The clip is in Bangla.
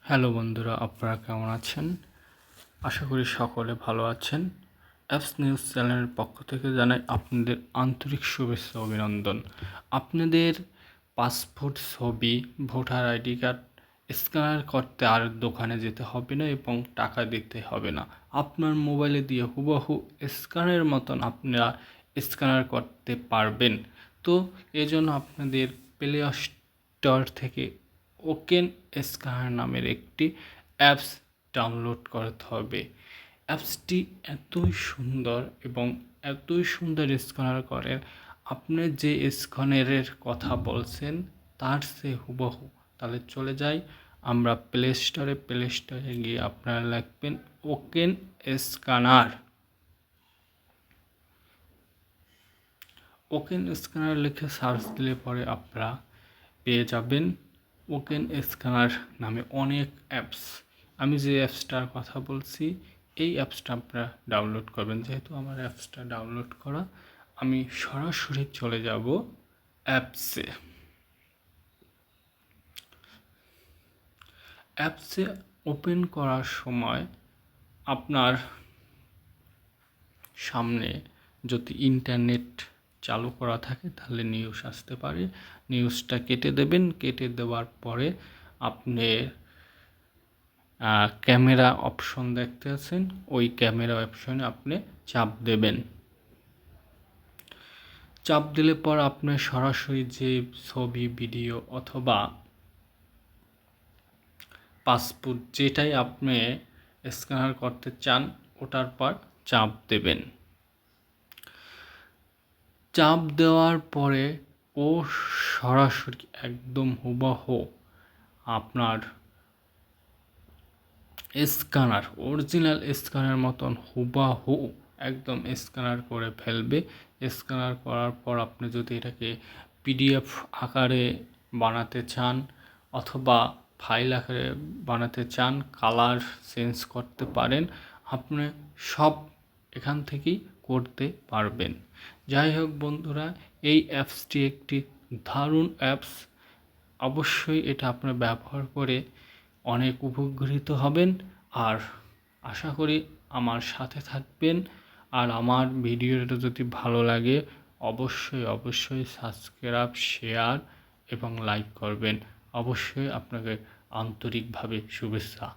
হ্যালো বন্ধুরা, আপনারা কেমন আছেন? আশা করি সকলে ভালো আছেন। অ্যাপস নিউজ চ্যানেলের পক্ষ থেকে জানাই আপনাদের আন্তরিক শুভেচ্ছা ও অভিনন্দন। আপনাদের পাসপোর্ট ছবি, ভোটার আইডি কার্ড স্ক্যানার করতে আর দোকানে যেতে হবে না এবং টাকা দিতে হবে না। আপনার মোবাইলে দিয়ে হুবহু স্ক্যানের মতন আপনারা স্ক্যানার করতে পারবেন। তো এজন্য আপনাদের প্লে স্টোর থেকে ওকেন স্ক্যানার নামের একটি অ্যাপস ডাউনলোড করতে হবে। অ্যাপসটি এতই সুন্দর এবং এতই সুন্দর স্ক্যানার করে, আপনি যে স্ক্যানারের কথা বলছেন তার সে হুবহু। তাহলে চলে যাই আমরা প্লে স্টোরে গিয়ে আপনারা লিখবেন ওকেন স্ক্যানার। ওকেন স্ক্যানার লিখে সার্চ দিলে পরে আপনারা পেয়ে যাবেন ওকেন স্ক্যানার নামে অনেক অ্যাপস। আমি যে অ্যাপসটার কথা বলছি এই অ্যাপসটা আপনারা ডাউনলোড করবেন। যেহেতু আমার অ্যাপসটা ডাউনলোড করা, আমি সরাসরি চলে যাব অ্যাপসে। অ্যাপসে ওপেন করার সময় আপনার সামনে যদি ইন্টারনেট চালু করা থাকে তাহলে নিউজ আসতে পারে। নিউজটা কেটে দেবেন। কেটে দেওয়ার পরে আপনি ক্যামেরা অপশন দেখতে আছেন, ওই ক্যামেরা অপশনে আপনি চাপ দেবেন। চাপ দিলে পর আপনি সরাসরি যে ছবি, ভিডিও অথবা পাসপোর্ট যেটাই আপনি স্ক্যানার করতে চান ওটার পর চাপ দেবেন। চাপ দেওয়ার পরে ও সরাসরি একদম হুবহু আপনার স্ক্যানার, অরিজিনাল স্ক্যানার মতন হুবহু একদম স্ক্যানার করে ফেলবে। স্ক্যানার করার পর আপনি যদি এটাকে পিডিএফ আকারে বানাতে চান অথবা ফাইল আকারে বানাতে চান, কালার চেঞ্জ করতে পারেন, আপনি সব এখান থেকেই করতে পারবেন। যাই হোক বন্ধুরা, এই অ্যাপসটি একটি দারুণ অ্যাপস। অবশ্যই এটা আপনারা ব্যবহার করে অনেক উপকৃত হবেন। আর আশা করি আমার সাথে থাকবেন। আর আমার ভিডিওটা যদি ভালো লাগে অবশ্যই সাবস্ক্রাইব, শেয়ার এবং লাইক করবেন। অবশ্যই আপনাকে আন্তরিকভাবে শুভেচ্ছা।